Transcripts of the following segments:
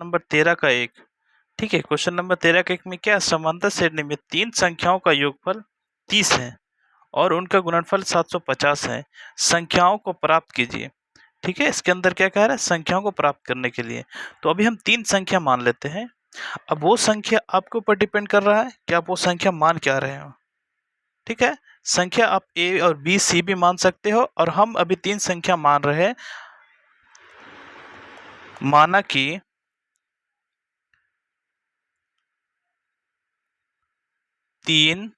Number 13 का एक। ठीक है, क्वेश्चन नंबर 13 का एक में क्या, समांतर श्रेणी में तीन संख्याओं का योगफल 30 है और उनका गुणनफल 750 है, संख्याओं को प्राप्त कीजिए। ठीक है, इसके अंदर क्या कह रहा है, संख्याओं को प्राप्त करने के लिए। तो अभी हम तीन संख्या मान लेते हैं। अब वो संख्या आपके ऊपर डिपेंड कर रहा है कि आप वो संख्या मान क्या रहे हो। ठीक है, संख्या आप ए और बी सी भी मान सकते हो, और हम अभी तीन संख्या मान रहे हैं। माना कि तीन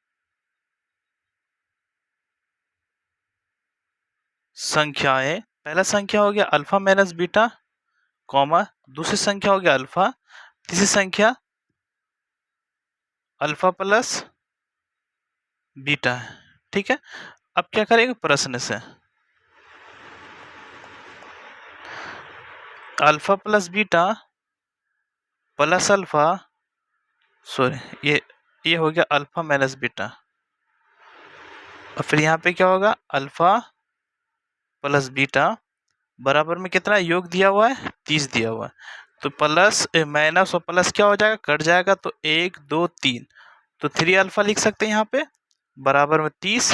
संख्याएं, पहला संख्या हो गया अल्फा माइनस बीटा, कॉमा दूसरी संख्या हो गया अल्फा, तीसरी संख्या अल्फा प्लस बीटा है। ठीक है, अब क्या करेंगे, प्रश्न से alpha plus beta plus alpha, sorry ये हो गया अल्फा माइनस बीटा, और फिर यहाँ पे क्या होगा, अल्फा प्लस बीटा बराबर में कितना योग दिया हुआ है, 30 दिया हुआ है। तो प्लस माइनस और प्लस क्या हो जाएगा, कट जाएगा, तो 1 2 3, तो 3 अल्फा लिख सकते हैं यहाँ पे बराबर में 30।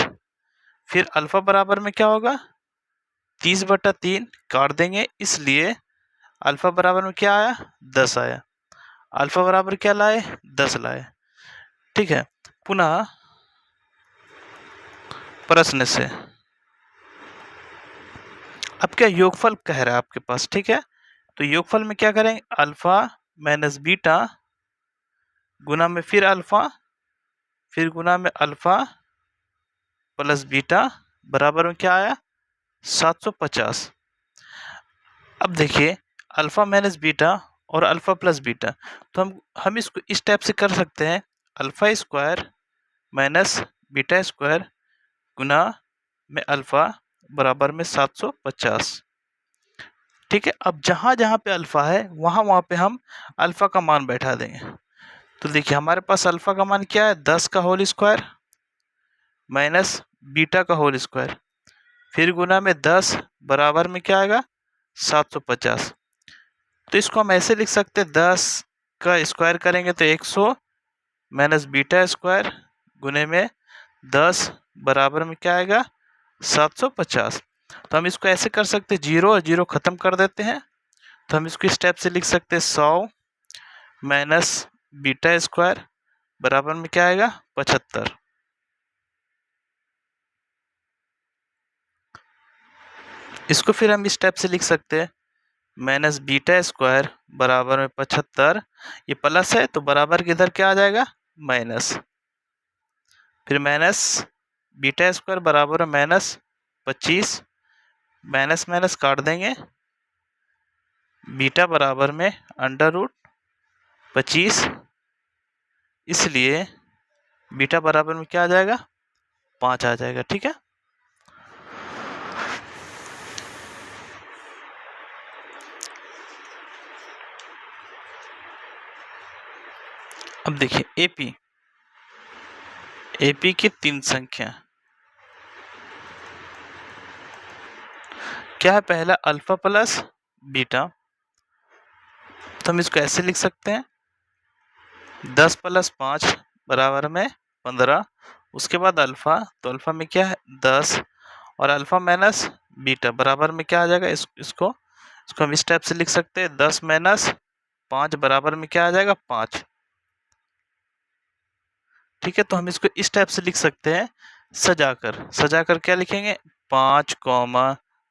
फिर अल्फा बराबर में क्या होगा, 30/3 काट देंगे, इसलिए अल्फा बराबर में क्या आया, 10 आया। अल्फा बराबर क्या लाए, 10 लाए। ठीक है, पुनः प्रश्न से अब क्या योगफल कह रहा है आपके पास। ठीक है, तो योगफल में क्या करेंगे, अल्फा माइनस बीटा गुना में फिर अल्फा, फिर गुना में अल्फा प्लस बीटा बराबर में क्या आया, 750। अब देखिए अल्फा माइनस बीटा और अल्फा प्लस बीटा, तो हम इसको इस टाइप से कर सकते हैं, alpha square minus beta square गुना में अल्फा बराबर में 750। ठीक है, अब जहाँ जहाँ पे अल्फा है वहाँ पे हम अल्फा का मान बैठा देंगे। तो देखिए हमारे पास अल्फा का मान क्या है, 10 का होल स्क्वायर माइनस बीटा का होल स्क्वायर, फिर गुना में 10 बराबर में क्या आएगा, 750। तो इसको हम ऐसे लिख सकते हैं, 10 का स्क्वायर करेंगे तो 100 माइनस बीटा स्क्वायर गुने में 10 बराबर में क्या आएगा, 750। तो हम इसको ऐसे कर सकते हैं, जीरो और जीरो खत्म कर देते हैं, तो हम इसको स्टेप से लिख सकते हैं 100 माइनस बीटा स्क्वायर बराबर में क्या आएगा, 75। इसको फिर हम इस टाइप से लिख सकते हैं, माइनस बीटा स्क्वायर बराबर में 75, ये प्लस है तो बराबर के इधर क्या आ जाएगा, माइनस, फिर माइनस बीटा स्क्वायर बराबर में माइनस 25, माइनस माइनस काट देंगे, बीटा बराबर में अंडर रूट 25, इसलिए बीटा बराबर में क्या आ जाएगा, 5 आ जाएगा। ठीक है, अब देखिए एपी की तीन संख्या क्या है, पहला अल्फा प्लस बीटा, तो हम इसको ऐसे लिख सकते हैं, 10 प्लस 5 बराबर में 15, उसके बाद अल्फा, तो अल्फा में क्या है 10, और अल्फा माइनस बीटा बराबर में क्या आ जाएगा, इसको हम इस टाइप से लिख सकते हैं, 10 माइनस 5 बराबर में क्या आ जाएगा, 5। ठीक है, तो हम इसको इस टाइप से लिख सकते हैं, सजाकर क्या लिखेंगे, 5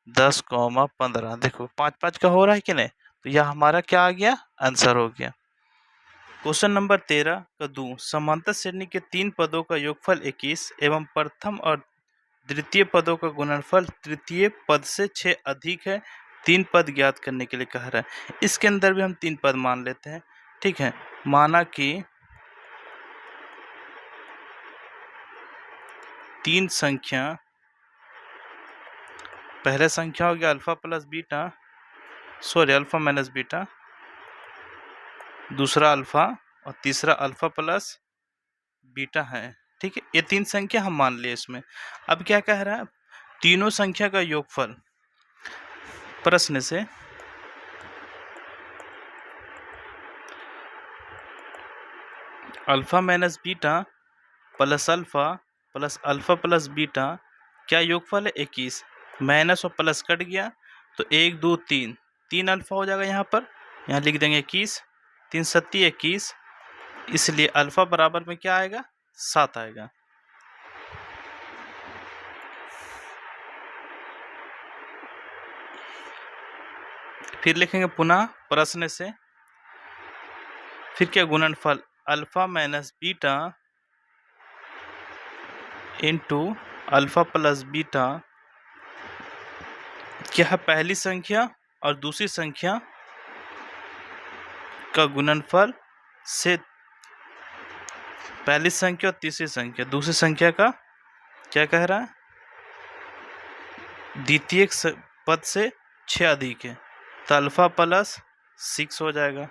10 15। देखो 5 5 का हो रहा है कि नहीं, तो यह हमारा क्या आ गया, आंसर हो गया। क्वेश्चन नंबर 13 का 2, समांतर श्रेणी के तीन पदों का योगफल 21 एवं प्रथम और द्वितीय पदों का गुणनफल तृतीय पद से 6 अधिक है, तीन पद ज्ञात करने के लिए कह रहा है। इसके अंदर भी हम तीन पद मान लेते हैं। ठीक है, माना कि तीन संख्या, पहले संख्या हो गया alpha plus beta, sorry alpha minus beta, दूसरा अल्फा और तीसरा अल्फा प्लस बीटा है। ठीक है, ये तीन संख्या हम मान लिए इसमें। अब क्या कह रहा है, तीनों संख्या का योगफल, प्रश्न से alpha minus beta plus alpha plus beta क्या योगफल है 21। माइनस और प्लस कट गया तो 1 2 3 3 अल्फ़ा हो जाएगा यहाँ पर, यहाँ लिख देंगे 21, 3 सत्ती 21, इसलिए अल्फ़ा बराबर में क्या आएगा 7 आएगा। फिर लिखेंगे पुनः प्रश्न से, फिर क्या गुणनफल alpha minus beta into alpha plus beta क्या है पहली संख्या और दूसरी संख्या का गुणनफल से पहली संख्या और तीसरी संख्या दूसरी संख्या का क्या कह रहा है, द्वितीय पद से 6 अधिक है तो अल्फ़ा प्लस 6 हो जाएगा।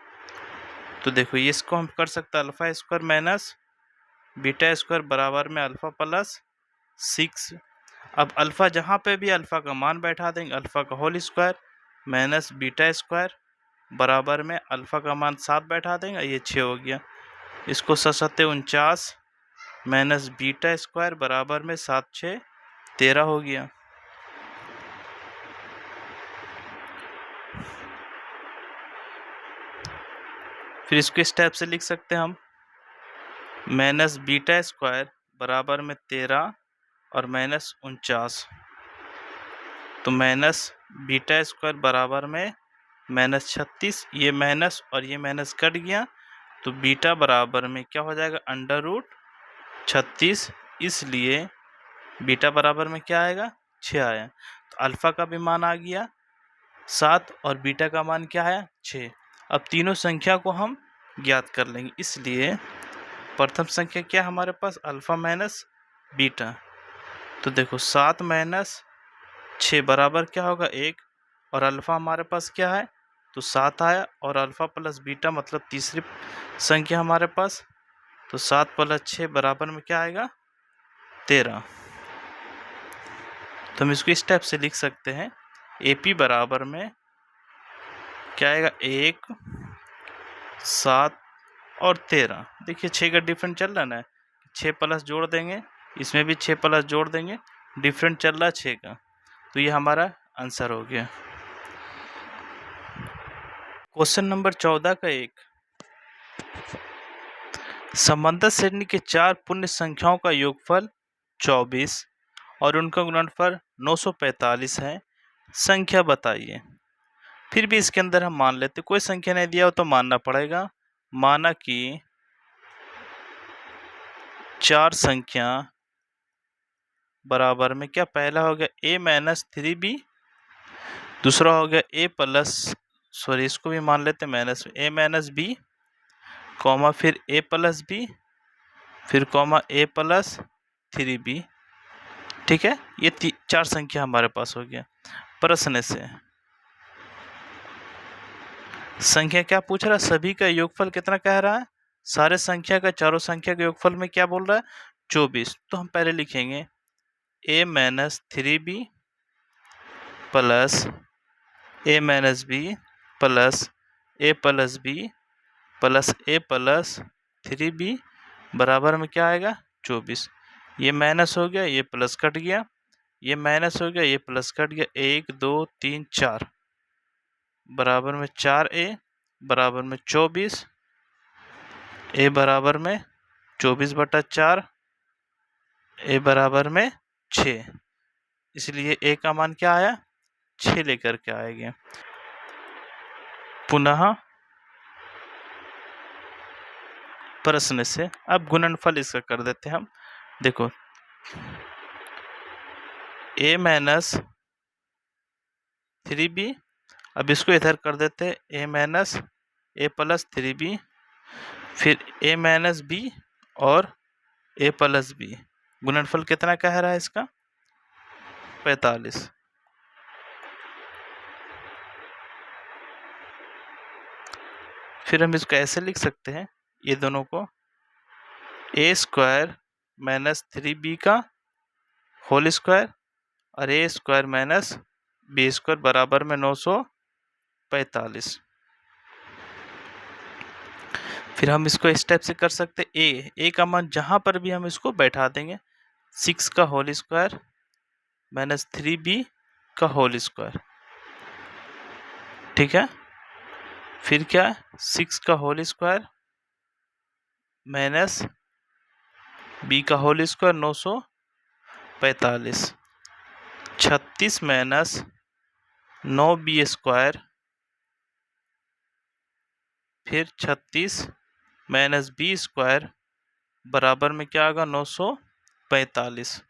तो देखो ये इसको हम कर सकते हैं alpha square minus beta square बराबर में अल्फ़ा प्लस 6। अब अल्फ़ा जहाँ पे भी अल्फ़ा का मान बैठा देंगे, अल्फ़ा का whole square minus beta square बराबर में अल्फ़ा का मान 7 बैठा देंगे, ये 6 हो गया। इसको 7 49 माइनस बीटा स्क्वायर बराबर में 7 6 13 हो गया। फिर इसको इस टाइप से लिख सकते हैं हम, माइनस बीटा स्क्वायर बराबर में 13 और माइनस 49, तो माइनस बीटा स्क्वायर बराबर में माइनस 36, ये माइनस और ये माइनस कट गया तो बीटा बराबर में क्या हो जाएगा अंडर रूट 36, इसलिए बीटा बराबर में क्या आएगा 6 आया। तो अल्फ़ा का भी मान आ गया 7 और बीटा का मान क्या है 6। अब तीनों संख्या को हम ज्ञात कर लेंगे, इसलिए प्रथम संख्या क्या हमारे पास अल्फ़ा माइनस बीटा, तो देखो 7 माइनस 6 बराबर क्या होगा 1 और अल्फ़ा हमारे पास क्या है तो 7 आया और अल्फ़ा प्लस बीटा मतलब तीसरी संख्या हमारे पास, तो 7 प्लस 6 बराबर में क्या आएगा 13। तो हम इसको इस टाइप से लिख सकते हैं AP बराबर में क्या आएगा 1 7 और 13। देखिए 6 का डिफरेंट चल रहा है, 6 प्लस जोड़ देंगे, इसमें भी 6 प्लस जोड़ देंगे, डिफरेंट चल रहा है 6 का, तो ये हमारा आंसर हो गया। क्वेश्चन नंबर 14 का 1, संबंधित श्रेणी के 4 पूर्ण संख्याओं का योगफल 24 और उनका गुणनफल 945 है, संख्या बताइए। फिर भी इसके अंदर हम मान लेते, कोई संख्या नहीं दिया हो तो मानना पड़ेगा। माना कि 4 संख्या बराबर में क्या, पहला हो गया a माइनस 3b, दूसरा हो गया a प्लस, सॉरी इसको भी मान लेते minus a minus b, comma फिर a प्लस b, फिर कॉमा a प्लस 3b। ठीक है, ये 4 संख्या हमारे पास हो गया। प्रश्न से संख्या क्या पूछ रहा है, सभी का योगफल कितना कह रहा है, सारे संख्या का चारों संख्या के योगफल में क्या बोल रहा है 24। तो हम पहले लिखेंगे a minus 3b plus a minus b plus a plus b plus a plus 3b बराबर में क्या आएगा 24। ये माइनस हो गया, ये प्लस कट गया, ये माइनस हो गया, ये प्लस कट गया, 1 2 3 4 बराबर में 4a बराबर में 24, a बराबर में 24/4, a बराबर में 6, इसलिए a का मान क्या आया 6 लेकर के आएंगे। पुनः प्रश्न से अब गुणनफल इसका कर देते हैं हम। देखो a माइनस 3b, अब इसको इधर कर देते हैं a minus a plus 3b, फिर a माइनस b और a प्लस b, गुणनफल कितना कह रहा है इसका 45। फिर हम इसको ऐसे लिख सकते हैं, ये दोनों को a स्क्वायर माइनस 3b का होल स्क्वायर और a square minus b square बराबर में 945। फिर हम इसको इस टाइप से कर सकते हैं, ए का मान जहाँ पर भी हम इसको बैठा देंगे 6 का होल स्क्वायर माइनस 3b का होल स्क्वायर, ठीक है। फिर क्या, 6 का होल स्क्वायर माइनस b का whole square 945, 36 minus 9b square, फिर 36 माइनस b स्क्वायर बराबर में क्या आएगा 945।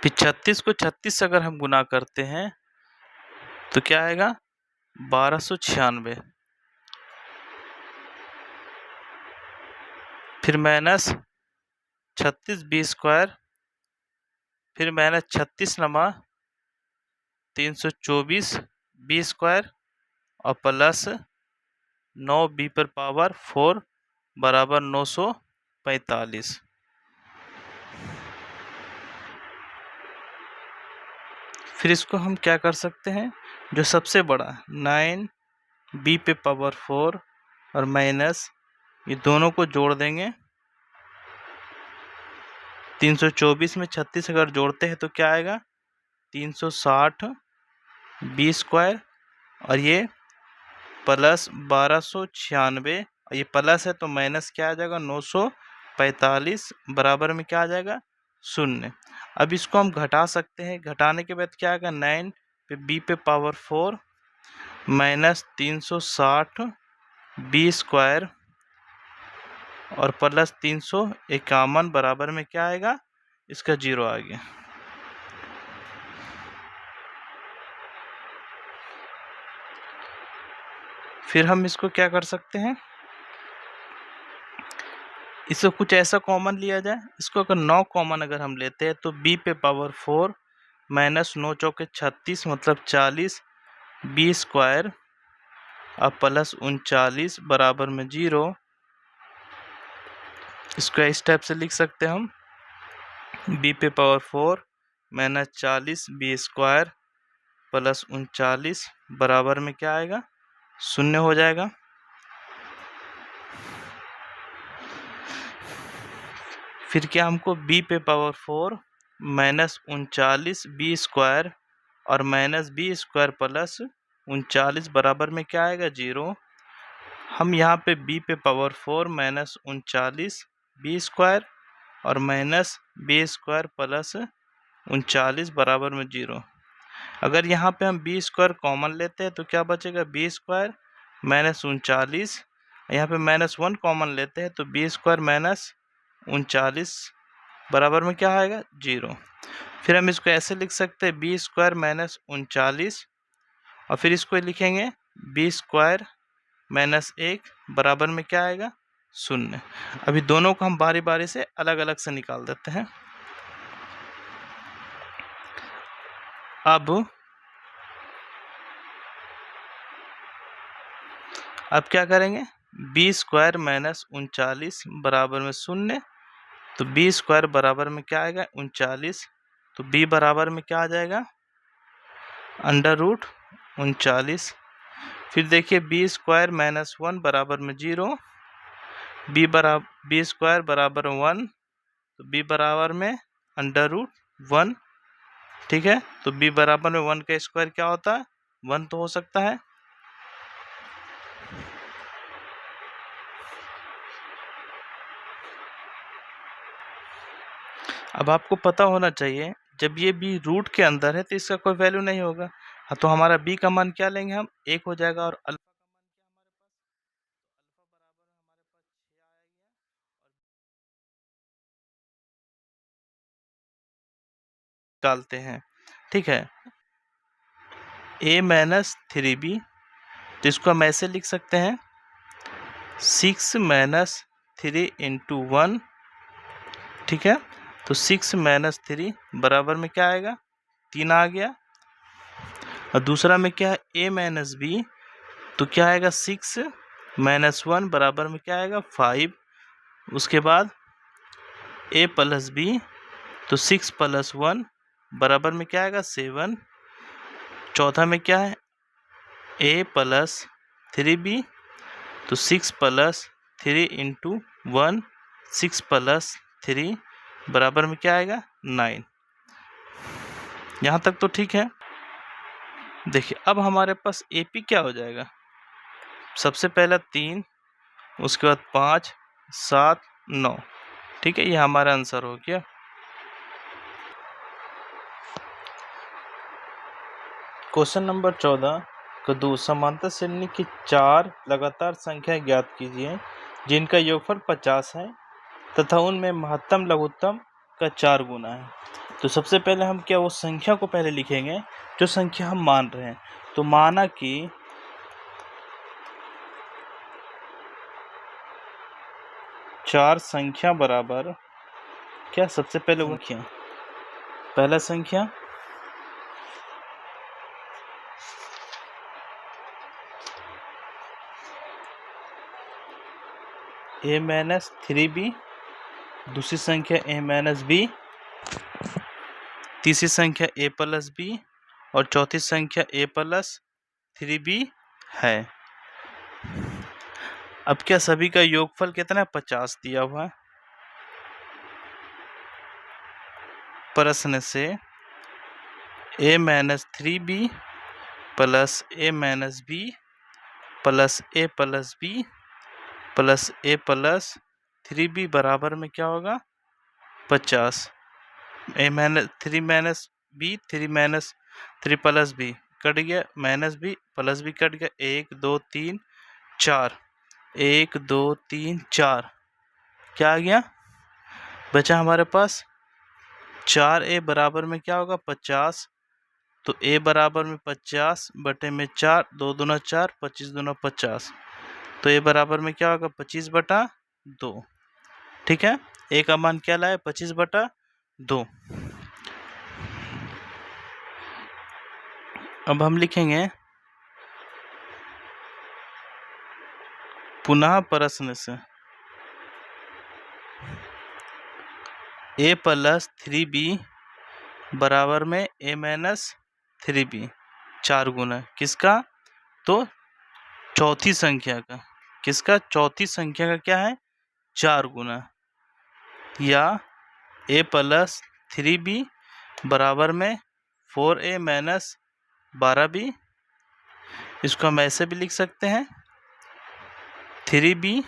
फिर 36 को 36 से अगर हम गुना करते हैं तो क्या आएगा 1296, फिर माइनस 36 बी स्क्वायर, फिर माइनस 36 नमा 324 बी स्क्वायर और प्लस 9 बी पर पावर 4 बराबर 945। फिर इसको हम क्या कर सकते हैं, जो सबसे बड़ा 9 बी पे पावर 4 और माइनस ये दोनों को जोड़ देंगे। 324 में 36 अगर जोड़ते हैं तो क्या आएगा 360 बी स्क्वायर और ये प्लस 1296, ये प्लस है तो माइनस क्या आ जाएगा 945 बराबर में क्या आ जाएगा 0। अब इसको हम घटा सकते हैं, घटाने के बाद क्या आएगा 9 पे बी पे पावर 4 माइनस 360 बी स्क्वायर और प्लस 351 बराबर में क्या आएगा, इसका 0 आ गया। फिर हम इसको क्या कर सकते हैं, इसको कुछ ऐसा कॉमन लिया जाए, इसको अगर 9 कॉमन अगर हम लेते हैं तो b पे पावर 4 माइनस 9 चौके 36 मतलब 40 बी स्क्वायर और प्लस 39 बराबर में 0। इसको इस टाइप से लिख सकते हैं हम, b पे power 4 minus 40 b square plus 39 बराबर में क्या आएगा 0 हो जाएगा। फिर क्या हमको b पे पावर 4 माइनस 39 बी स्क्वायर और माइनस बी स्क्वायर प्लस 39 बराबर में क्या आएगा 0। हम यहाँ पे b पे पावर 4 माइनस 39 बी स्क्वायर और माइनस बी स्क्वायर प्लस 39 बराबर में 0। अगर यहाँ पे हम बी स्क्वायर कॉमन लेते हैं तो क्या बचेगा बी स्क्वायर माइनस 39, यहाँ पे माइनस 1 कॉमन लेते हैं तो बी स्क्वायर माइनस 39 बराबर में क्या आएगा 0। फिर हम इसको ऐसे लिख सकते हैं बी स्क्वायर माइनस 39 और फिर इसको लिखेंगे बी स्क्वायर माइनस 1 बराबर में क्या आएगा 0। अभी दोनों को हम बारी बारी से अलग अलग से निकाल देते हैं। अब क्या करेंगे, बी स्क्वायर माइनस 39 बराबर में 0, तो बी स्क्वायर बराबर में क्या आएगा 39, तो b बराबर में क्या आ जाएगा अंडर रूट 39। फिर देखिए बी स्क्वायर माइनस 1 बराबर में 0, बी स्क्वायर बराबर 1, तो b बराबर में अंडर रूट 1, ठीक है। तो b बराबर में 1 का स्क्वायर क्या होता है 1 तो हो सकता है। अब आपको पता होना चाहिए जब ये b रूट के अंदर है तो इसका कोई वैल्यू नहीं होगा, हाँ तो हमारा b का मान क्या लेंगे हम 1 हो जाएगा और अल्फा निकालते हैं, ठीक है। a माइनस 3b, तो इसको हम ऐसे लिख सकते हैं 6 माइनस 3 इंटू 1, ठीक है। तो 6 माइनस 3 बराबर में क्या आएगा 3 आ गया। और दूसरा में क्या है a माइनस बी, तो क्या आएगा 6 माइनस 1 बराबर में क्या आएगा 5। उसके बाद a प्लस बी, तो 6 प्लस 1 बराबर में क्या आएगा 7। चौथा में क्या है, a प्लस 3b, तो 6 प्लस 3 इंटू 1, 6 प्लस 3 बराबर में क्या आएगा, 9। यहाँ तक तो ठीक है। देखिए अब हमारे पास AP क्या हो जाएगा, सबसे पहला 3, उसके बाद 5, 7, 9। ठीक है, ये हमारा आंसर हो गया। क्वेश्चन नंबर 14 को दो समांतर श्रेणी की 4 लगातार संख्या ज्ञात कीजिए जिनका योगफल 50 है तथा उनमें महत्तम लघुत्तम का 4 गुना है। तो सबसे पहले हम क्या, वो संख्या को पहले लिखेंगे जो संख्या हम मान रहे हैं। तो माना कि 4 संख्या बराबर क्या, सबसे पहले वो क्या, पहला संख्या a माइनस 3b, दूसरी संख्या a माइनस b, तीसरी संख्या a प्लस b और चौथी संख्या a प्लस 3b है। अब क्या सभी का योगफल कितना है, 50 दिया हुआ है। प्रश्न से a minus 3b plus a minus b plus a plus b plus a plus 3b बराबर में क्या होगा, 50। a minus 3 minus b, 3 minus 3 plus b cut गया, minus b plus b cut गया, 1 2 3 4, 1 2 3 4, क्या आ गया, बचा हमारे पास 4a बराबर में क्या होगा, 50। तो a बराबर में 50 बटे में 4, 2 दूना 4, 25 दूना 50, तो a बराबर में क्या होगा, 25 बटा 2। ठीक है, a का मान क्या लाए, 25 बटा 2। अब हम लिखेंगे पुनः प्रश्न से a प्लस 3b बराबर में a माइनस 3b 4 गुना किसका, तो चौथी संख्या का, किसका, चौथी संख्या का क्या है, 4 गुना, या a प्लस 3b बराबर में 4a माइनस 12b। इसको हम ऐसे भी लिख सकते हैं 3b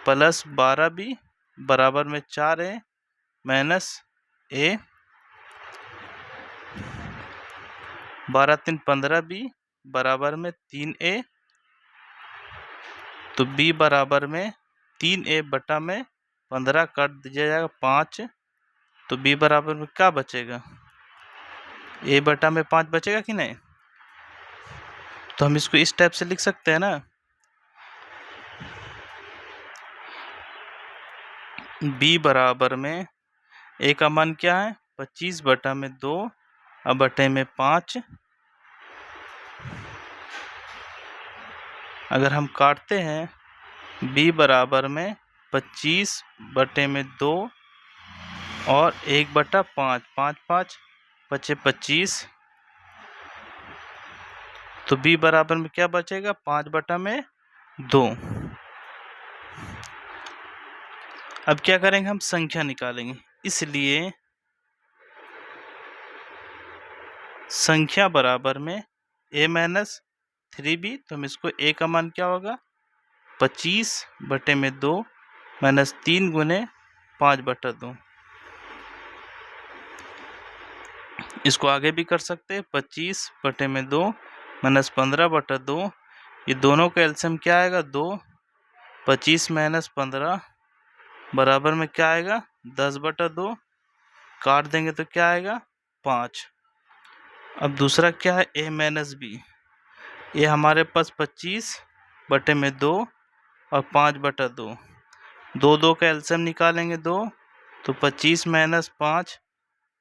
प्लस 12b बराबर में 4a माइनस a, 12 3 15b बराबर में 3a, तो b बराबर में 3a बटा में 15 काट दिया जाएगा 5, तो b बराबर में क्या बचेगा, a बटा में 5 बचेगा कि नहीं। तो हम इसको इस टाइप से लिख सकते हैं ना, b बराबर में a का मान क्या है, 25 बटा में 2 और बटे में 5। अगर हम काटते हैं b बराबर में 25 बटे में 2 और 1 बटा 5, 5 5 बचे 25, तो b बराबर में क्या बचेगा, 5 बटा में 2। अब क्या करेंगे, हम संख्या निकालेंगे, इसलिए संख्या बराबर में a माइनस 3b, तो हम इसको a का मान क्या होगा, 25 बटे में 2 माइनस 3 गुने 5 बटा 2। इसको आगे भी कर सकते हैं, 25 बटे में 2 माइनस 15 बटा 2, ये दोनों का एलसीएम क्या आएगा, 2, 25 माइनस 15 बराबर में क्या आएगा, 10 बटा 2, काट देंगे तो क्या आएगा, 5। अब दूसरा क्या है, a माइनस b, ये हमारे पास 25 बटे में 2 और 5 बटा 2, 2 2 का एलसीएम निकालेंगे 2, तो 25 माइनस 5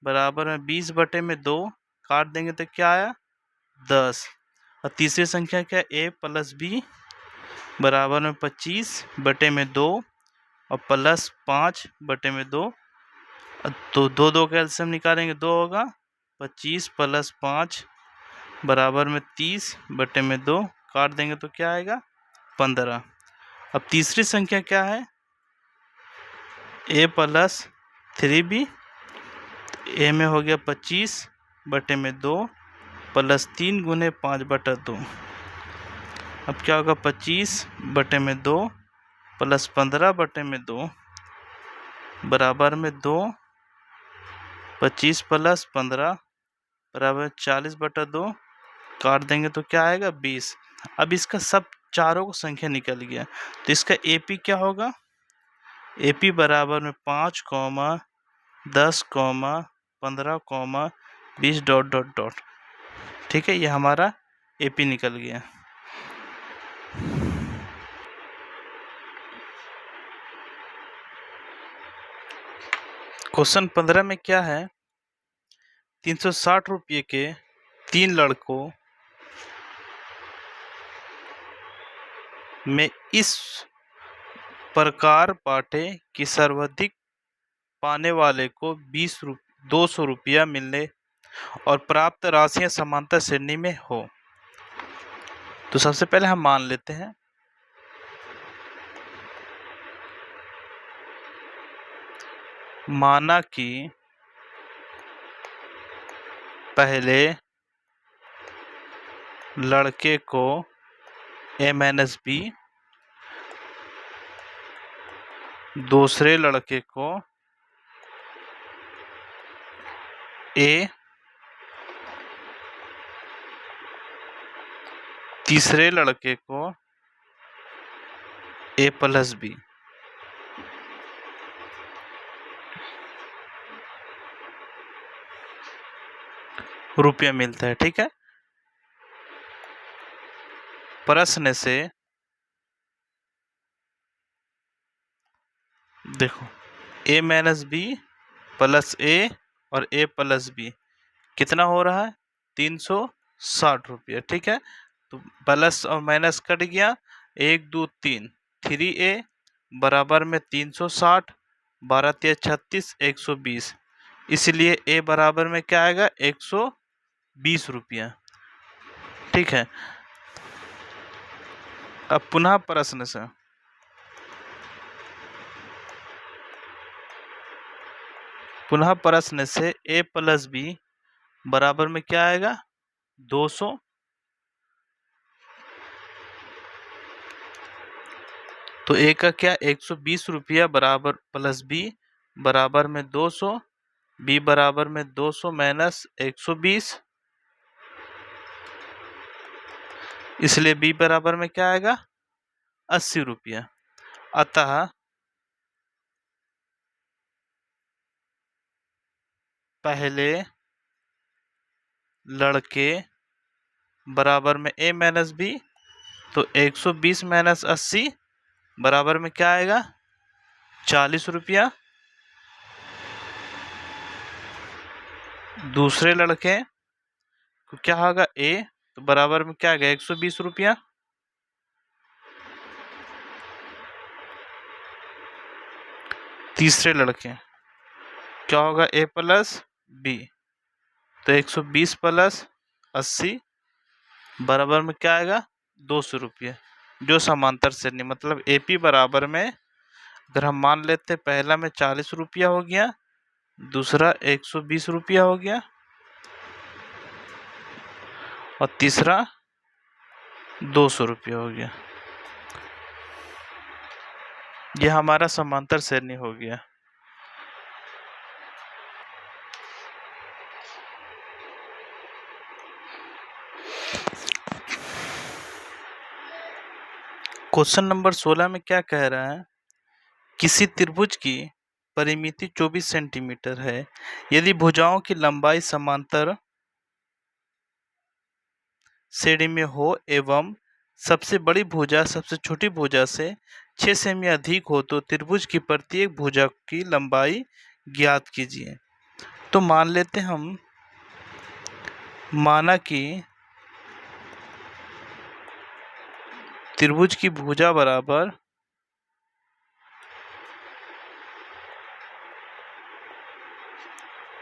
बराबर में 20 बटे में 2, काट देंगे तो क्या आया, 10। और तीसरी संख्या क्या, a प्लस b बराबर में 25 बटे में 2 और प्लस 5 बटे में 2, तो 2 2 का एलसीएम निकालेंगे 2 होगा, 25 प्लस 5 बराबर में 30/2 काट देंगे तो क्या आएगा 15। अब तीसरी संख्या क्या है a + 3b। ए में हो गया 25/2 + 3 × 5/2। अब क्या होगा 25/2 + 15/2 बराबर में 2। 25 + 15 बराबर 40/2 काट देंगे तो क्या आएगा 20। अब इसका सब चारों को संख्या निकल गया तो इसका AP क्या होगा AP बराबर में 5, 10, 15, 20 ... ठीक है, ये हमारा AP निकल गया। क्वेश्चन 15 में क्या है 360 रुपये के 3 लड़कों में इस प्रकार बांटे कि सर्वाधिक पाने वाले को 200 रुपया मिलने और प्राप्त राशियां समांतर श्रेणी में हो। तो सबसे पहले हम मान लेते हैं माना कि पहले लड़के को A-B, दूसरे लड़के को A, तीसरे लड़के को A+B। रुपया मिलता है। ठीक है, प्रश्न से देखो A-B + A और A+B कितना हो रहा है 360 रुपये। ठीक है, तो प्लस और माइनस कट गया 1, 2, 3 3A बराबर में 360 12 × 36 120। इसलिए A बराबर में क्या आएगा 120 रुपया। ठीक है, अब पुनः प्रश्न से A+B बराबर में क्या आएगा 200। तो A का क्या 120 रुपया बराबर +B बराबर में 200। B बराबर में 200 - 120, इसलिए B बराबर में क्या आएगा 80 रुपया। अतः पहले लड़के बराबर में A-B, तो 120 - 80 बराबर में क्या आएगा 40 रुपया। दूसरे लड़के को क्या होगा A, तो बराबर में क्या आएगा 120 रुपया। तीसरे लड़के क्या होगा A+B, तो 120 + 80 बराबर में क्या आएगा 200 रुपये, जो समांतर श्रेणी मतलब AP बराबर में अगर हम मान लेते पहला में 40 रुपया हो गया, दूसरा 120 रुपया हो गया और तीसरा 200 रुपया हो गया। यह हमारा समांतर श्रेणी हो गया। क्वेश्चन नंबर 16 में क्या कह रहा है किसी त्रिभुज की परिमिति 24 सेंटीमीटर है। यदि भुजाओं की लंबाई समांतर श्रेणी में हो एवं सबसे बड़ी भुजा सबसे छोटी भुजा से 6 सेमी अधिक हो तो त्रिभुज की प्रत्येक भुजा की लंबाई ज्ञात कीजिए। तो मान लेते हम माना कि त्रिभुज की भुजा बराबर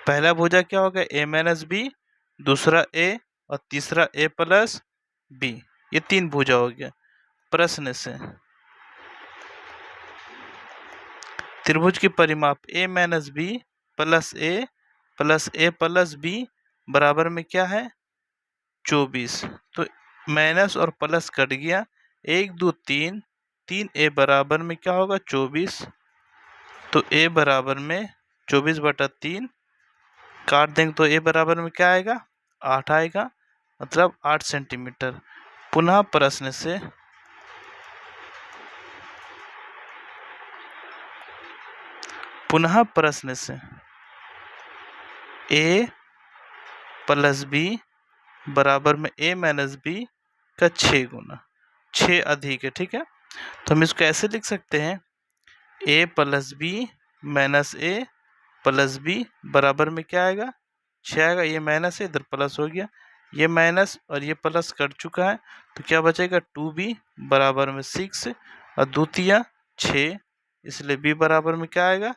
पहला भुजा क्या होगा A - B, दूसरा A और तीसरा a प्लस b। ये 3 भुजा हो गया। प्रश्न से त्रिभुज की परिमाप a minus b plus a plus b बराबर में क्या है 24। तो माइनस और प्लस कट गया, 1 2 3, 3a बराबर में क्या होगा 24। तो a बराबर में 24/3 काट देंगे तो a बराबर में क्या आएगा 8 आएगा, मतलब 8 सेंटीमीटर। पुनः प्रश्न से a प्लस b बराबर में a माइनस b का 6 गुना, 6 अधिक है, ठीक है। तो हम इसको ऐसे लिख सकते हैं a plus b minus a plus b बराबर में क्या आएगा 6 आएगा। ये माइनस है, इधर प्लस हो गया, ये माइनस और ये प्लस कट चुका है, तो क्या बचेगा 2b बराबर में 6 और द्वितीय 6, इसलिए b बराबर में क्या आएगा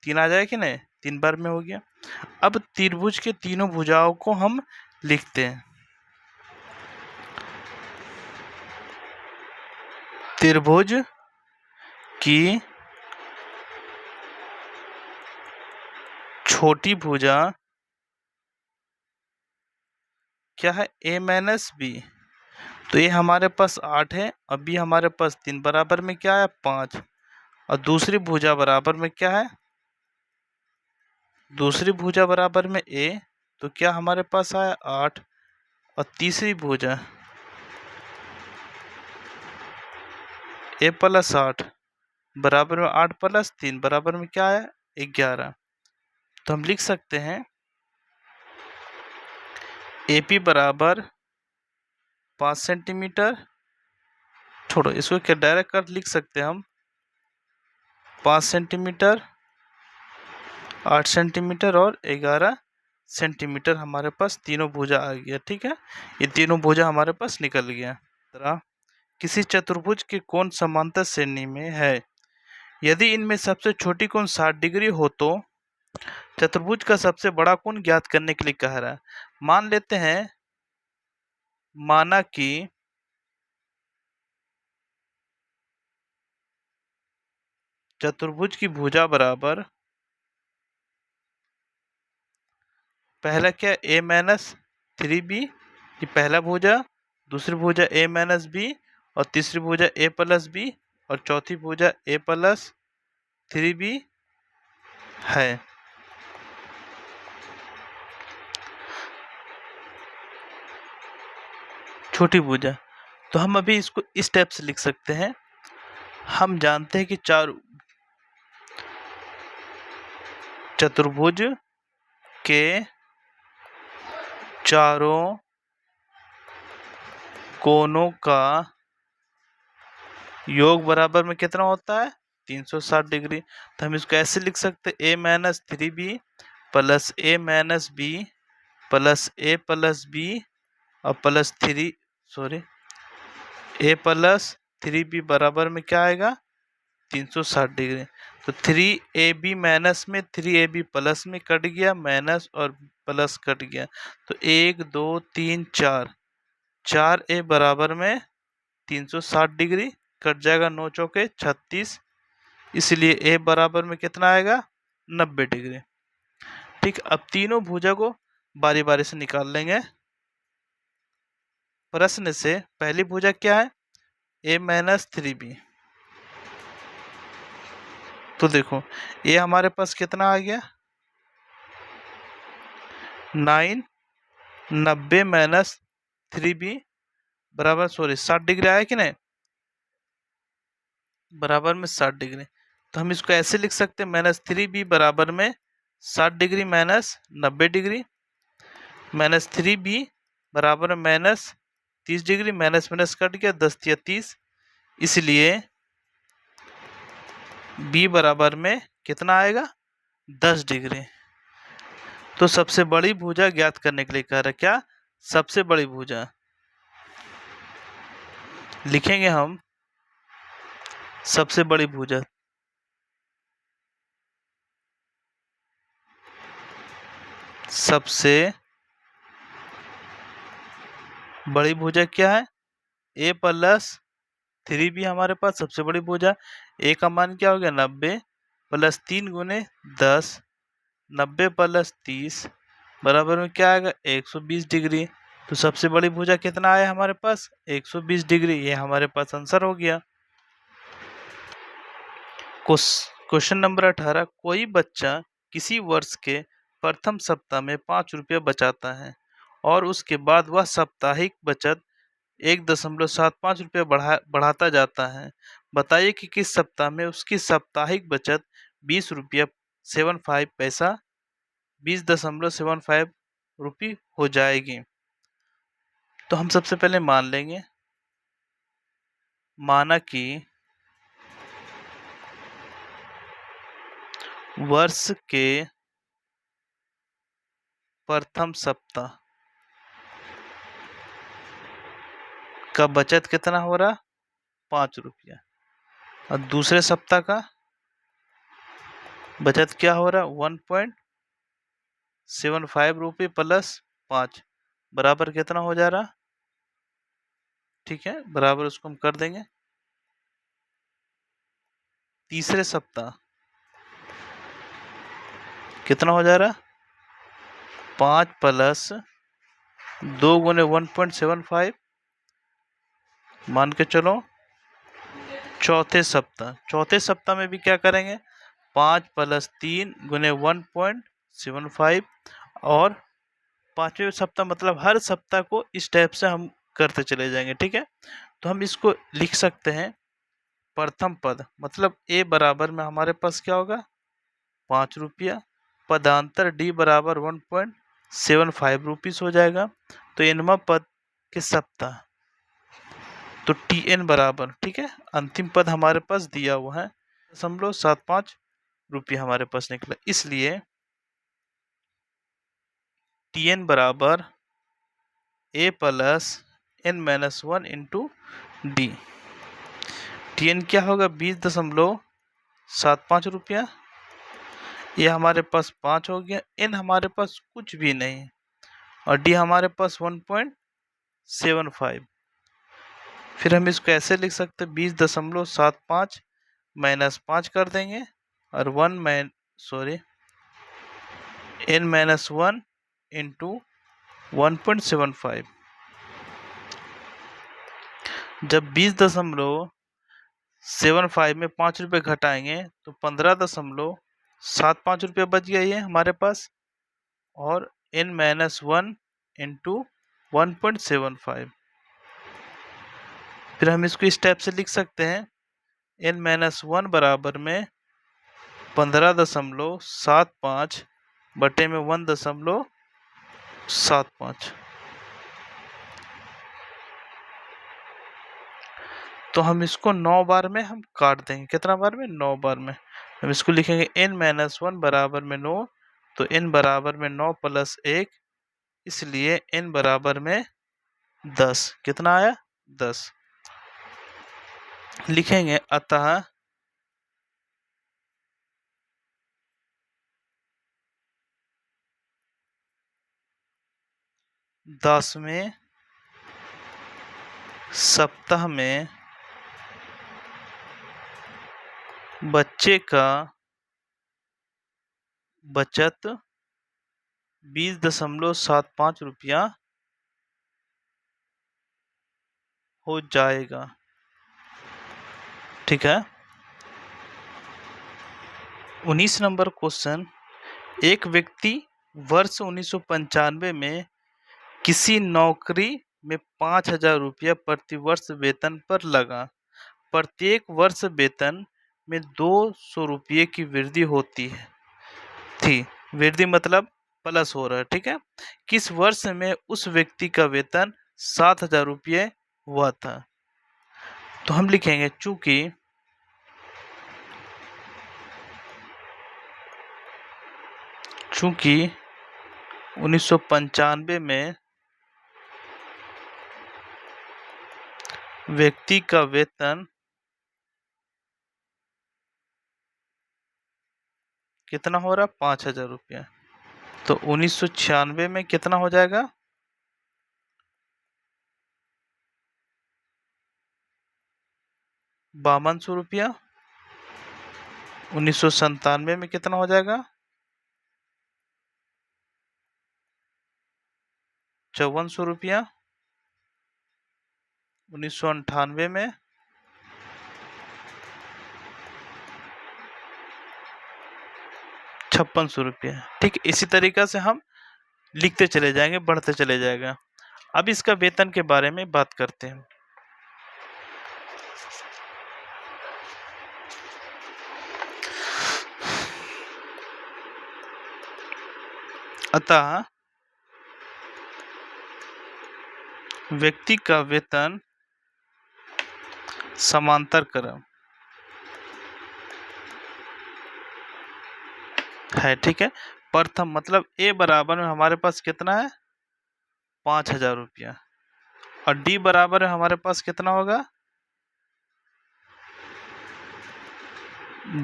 3 आ जाएगा कि नहीं, 3 बार में हो गया। अब त्रिभुज के तीनों भुजाओं को हम लिखते हैं। त्रिभुज की छोटी भुजा क्या है a माइनस बी। तो ये हमारे पास 8 है, अब भी हमारे पास 3 बराबर में क्या है 5, और दूसरी भुजा बराबर में क्या है, दूसरी भुजा बराबर में a, तो क्या हमारे पास आया 8, और तीसरी भुजा a प्लस 8 बराबर में 8 प्लस 3 बराबर में क्या आया 11। तो हम लिख सकते हैं AP बराबर 5 सेंटीमीटर, छोड़ो इसको क्या डायरेक्ट कर लिख सकते हैं हम 5 सेंटीमीटर, 8 सेंटीमीटर और 11 सेंटीमीटर हमारे पास तीनों भुजा आ गया, ठीक है। ये तीनों भुजा हमारे पास निकल गया। तरह किसी चतुर्भुज के कोण समांतर श्रेणी में है, यदि इनमें सबसे छोटी कोण 60 डिग्री हो तो चतुर्भुज का सबसे बड़ा कोण ज्ञात करने के लिए कह रहा है। मान लेते हैं, माना कि चतुर्भुज की भुजा बराबर पहला क्या a माइनस 3b, ये पहला भुजा, दूसरी भुजा a माइनस बी, और तीसरी भुजा a प्लस बी, और चौथी भुजा a प्लस 3b है। छोटी भुजा, तो हम अभी इसको इस टाइप से लिख सकते हैं। हम जानते हैं कि चतुर्भुज के चारों कोनों का योग बराबर में कितना होता है 360 डिग्री। तो हम इसको ऐसे लिख सकते हैं a minus 3b plus a minus b plus a plus b और plus 3 sorry a plus 3b बराबर में क्या आएगा 360 डिग्री। तो 3ab माइनस में 3ab प्लस में कट गया, माइनस और प्लस कट गया, तो 1 2 3 4a बराबर में 360 डिग्री कट जाएगा, 9 चौके 36, इसलिए a बराबर में कितना आएगा 90 डिग्री। ठीक, अब तीनों भुजा को बारी बारी से निकाल लेंगे। प्रश्न से पहली भुजा क्या है a माइनस 3b, तो देखो ये हमारे पास कितना आ गया 9 90 माइनस 3b बराबर 60 डिग्री आया कि नहीं, बराबर में 60 डिग्री। तो हम इसको ऐसे लिख सकते हैं माइनस 3b बराबर में 60 degree minus 90 degree, minus 3b बराबर में minus 30 degree, minus minus cut गया 10 या 30, इसलिए b बराबर में कितना आएगा 10 डिग्री। तो सबसे बड़ी भुजा ज्ञात करने के लिए कह रहा है, क्या सबसे बड़ी भुजा लिखेंगे हम, सबसे बड़ी भुजा सबसे बड़ी भुजा क्या है? ए प्लस 3b हमारे पास सबसे बड़ी भुजा। ए का मान क्या हो गया? 90 प्लस 3 गुने 10, 90 प्लस 30 बराबर में क्या आएगा? 120 डिग्री। तो सबसे बड़ी भुजा कितना आया हमारे पास? 120 डिग्री। ये हमारे पास आंसर हो गया। क्वेश्चन नंबर 18, कोई बच्चा किसी वर्ष के प्रथम सप्ताह में 5 रुपये बचाता है और उसके बाद वह साप्ताहिक बचत 1.75 रुपये बढ़ाता जाता है। बताइए कि किस सप्ताह में उसकी साप्ताहिक बचत 20 रुपया 75 पैसा 20.75 रुपये हो जाएगी। तो हम सबसे पहले मान लेंगे, माना कि वर्ष के प्रथम सप्ताह का बचत कितना हो रहा? 5 रुपया। और दूसरे सप्ताह का बचत क्या हो रहा? 1.75 रुपये प्लस 5 बराबर कितना हो जा रहा? ठीक है, बराबर उसको हम कर देंगे। तीसरे सप्ताह कितना हो जा रहा? 5 प्लस 2 गुने 1.75 मान के चलो। चौथे सप्ताह में भी क्या करेंगे? 5 प्लस 3 गुने 1.75 और पांचवें सप्ताह मतलब हर सप्ताह को इस टाइप से हम करते चले जाएंगे। ठीक है, तो हम इसको लिख सकते हैं प्रथम पद मतलब ए बराबर में हमारे पास क्या होगा? 5 रुपया। पदांतर डी बराबर 1.75 रुपीस हो जाएगा। तो एनवा पद के सप्ताह तो टी एन बराबर, ठीक है, अंतिम पद हमारे पास दिया हुआ है 0.75 रुपये हमारे पास निकला। इसलिए टी एन बराबर a plus n minus 1 into d. T n क्या होगा? 20.75 रुपया। ये हमारे पास 5 हो गया। एन हमारे पास कुछ भी नहीं और डी हमारे पास 1.75। फिर हम इसको ऐसे लिख सकते हैं 20.75 माइनस 5 कर देंगे और एन माइनस 1 इंटू 1.75। जब 20.75 में 5 रुपये घटाएंगे तो 15.75 रुपये बच गया ये हमारे पास और n माइनस 1 इंटू 1.75। फिर हम इसको इस टाइप से लिख सकते हैं n माइनस 1 बराबर में 15.75 बटे में 1.75। तो हम इसको 9 बार में हम काट देंगे। कितना बार में? 9 बार में। हम इसको लिखेंगे n माइनस 1 बराबर में 9, तो n बराबर में 9 प्लस 1, इसलिए n बराबर में 10। कितना आया? 10 लिखेंगे। अतः 10वें सप्ताह में बच्चे का बचत 20.75 रुपया हो जाएगा। ठीक है। 19 नंबर क्वेश्चन, एक व्यक्ति वर्ष 1995 में किसी नौकरी में 5,000 रुपया प्रति वर्ष वेतन पर लगा। प्रत्येक वर्ष वेतन में 200 रुपये की वृद्धि होती है थी। वृद्धि मतलब प्लस हो रहा है। ठीक है। किस वर्ष में उस व्यक्ति का वेतन 7,000 रुपये हुआ था? तो हम लिखेंगे चूंकि चूंकि 1995 में व्यक्ति का वेतन कितना हो रहा? 5,000 रुपया। तो 1996 में कितना हो जाएगा? 5200 रुपया। 1997 में कितना हो जाएगा? 5400 रुपया। 1998 में 5600 रुपया। ठीक, इसी तरीका से हम लिखते चले जाएंगे, बढ़ते चले जाएगा। अब इसका वेतन के बारे में बात करते हैं। अतः व्यक्ति का वेतन समांतर क्रम है। ठीक है, प्रथम मतलब ए बराबर में हमारे पास कितना है? 5000 रुपया। और डी बराबर में हमारे पास कितना होगा?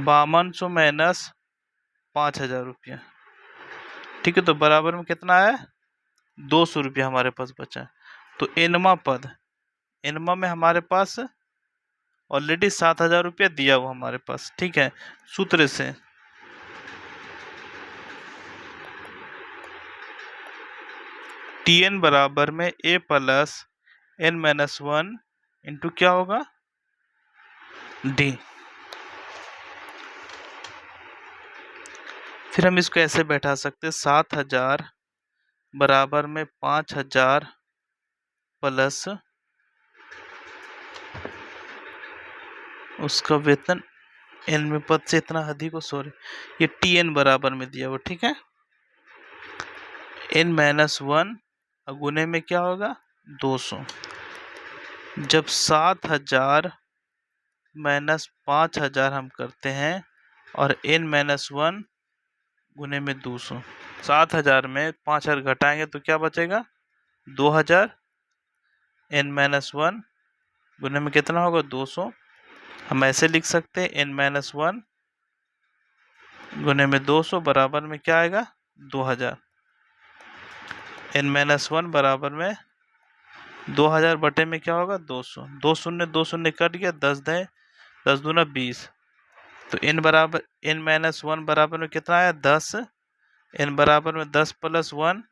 5200 माइनस 5000 रुपया। ठीक है, तो बराबर में कितना है? 200 रुपया हमारे पास बचा। तो एनवा पद, एनवा में हमारे पास ऑलरेडी 7000 रुपया दिया हुआ हमारे पास। ठीक है, सूत्र से टी एन बराबर में ए प्लस एन माइनस 1 इंटू क्या होगा? डी। फिर हम इसको ऐसे बैठा सकते हैं, 7000 बराबर में 5000 प्लस उसका वेतन एन में पद से इतना अधिक हो, सॉरी ये टी एन बराबर में दिया हुआ। ठीक है, एन माइनस 1 गुने में क्या होगा? 200। जब 7000 माइनस 5000 हम करते हैं और एन माइनस 1 गुने में 200, 7000 में 5000 घटाएंगे तो क्या बचेगा? 2000। एन माइनस 1 गुने में कितना होगा? 200। हम ऐसे लिख सकते हैं, एन माइनस 1 गुने में 200 बराबर में क्या आएगा? 2000। एन माइनस 1 बराबर में 2000 बटे में क्या होगा? 200। 2 शून्य कट गया, 10 दूना 20। तो एन बराबर एन माइनस 1 बराबर में कितना आया? 10। एन बराबर में 10 प्लस 1।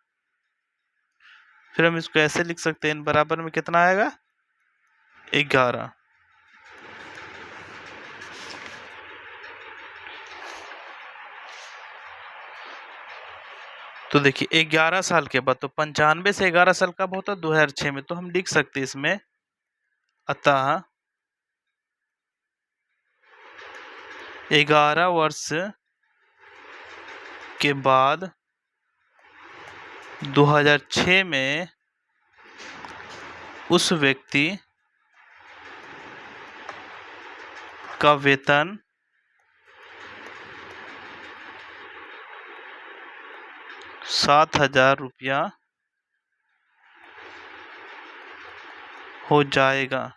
फिर हम इसको ऐसे लिख सकते हैं, एन बराबर में कितना आएगा? 11। तो देखिए 11 साल के बाद, तो 95 से 11 साल कब होता है? 2006 में। तो हम लिख सकते हैं इसमें, अतः 11 वर्ष के बाद 2006 में उस व्यक्ति का वेतन 7000 रुपया हो जाएगा।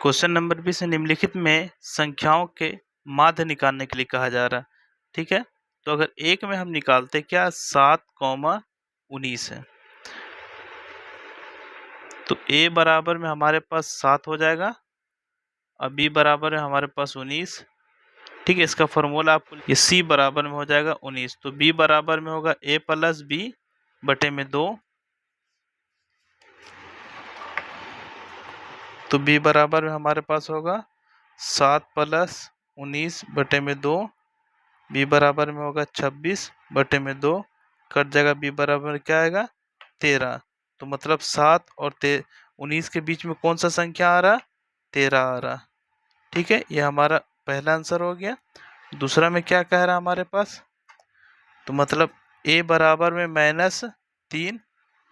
क्वेश्चन नंबर 20 निम्नलिखित में संख्याओं के माध्य निकालने के लिए कहा जा रहा है। ठीक है, तो अगर एक में हम निकालते क्या? 7,19 है, तो a बराबर में हमारे पास 7 हो जाएगा और b बराबर है हमारे पास 19। ठीक है, इसका फॉर्मूला आपको, ये c बराबर में हो जाएगा 19, तो b बराबर में होगा a प्लस b बटे में 2। तो b बराबर में हमारे पास होगा 7 प्लस 19 बटे में 2। b बराबर में होगा 26 बटे में 2। कट जाएगा, b बराबर क्या आएगा? 13। तो मतलब 7 और 19 के बीच में कौन सा संख्या आ रहा? 13 आ रहा। ठीक है, ये हमारा पहला आंसर हो गया। दूसरा में क्या कह रहा है हमारे पास? तो मतलब a बराबर में -3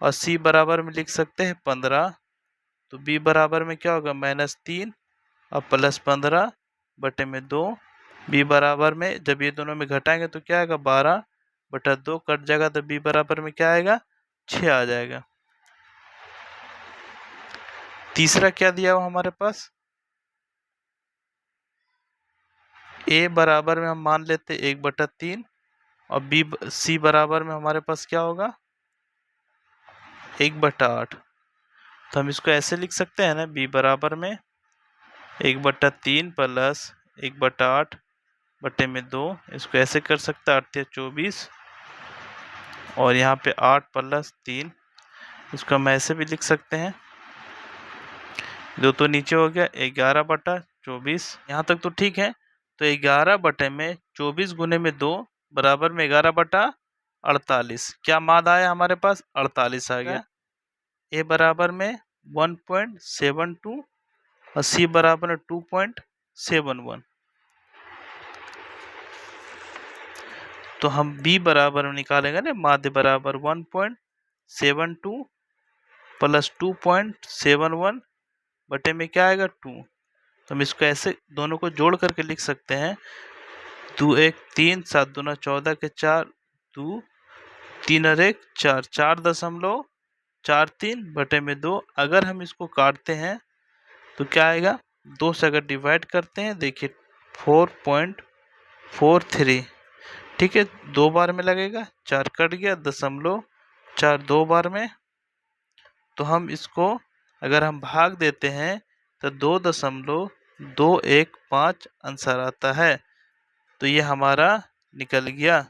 और c बराबर में लिख सकते हैं 15। तो b बराबर में क्या होगा? -3 और प्लस 15 बटे में 2। b बराबर में जब ये दोनों में घटाएंगे तो क्या आएगा? 12 बटा 2। कट जाएगा, तो b बराबर में क्या आएगा? 6 आ जाएगा। तीसरा क्या दिया हुआ हमारे पास? a बराबर में हम मान लेते 1/3 और c बराबर में हमारे पास क्या होगा? 1/8। तो हम इसको ऐसे लिख सकते हैं ना, b बराबर में 1/3 प्लस 1/8 बटे में 2। इसको ऐसे कर सकते हैं 8 या 24, और यहाँ पे 8 प्लस 3, इसको हम ऐसे भी लिख सकते हैं, 2 तो नीचे हो गया 11/24। यहाँ तक तो ठीक है। तो 11 बटे में 24 गुने में 2 बराबर में 11/48। क्या मान आया हमारे पास? 48 आ गया। ए बराबर में 1.72 और सी बराबर में 2.71। तो हम बी बराबर में निकालेंगे ना, माध्य बराबर 1.72 प्लस 2.71 बटे में क्या आएगा 2। तो हम इसको ऐसे दोनों को जोड़ करके लिख सकते हैं, 2 1 3 7 दूना 14 के 4, 2 3 और 1 4, 4.43 बटे में 2। अगर हम इसको काटते हैं तो क्या आएगा? 2 से अगर डिवाइड करते हैं, देखिए 4.43, ठीक है, 2 बार में लगेगा, 4 कट गया, 0.4 2 बार में। तो हम इसको अगर हम भाग देते हैं तो 2.215 आंसर आता है। तो ये हमारा निकल गया।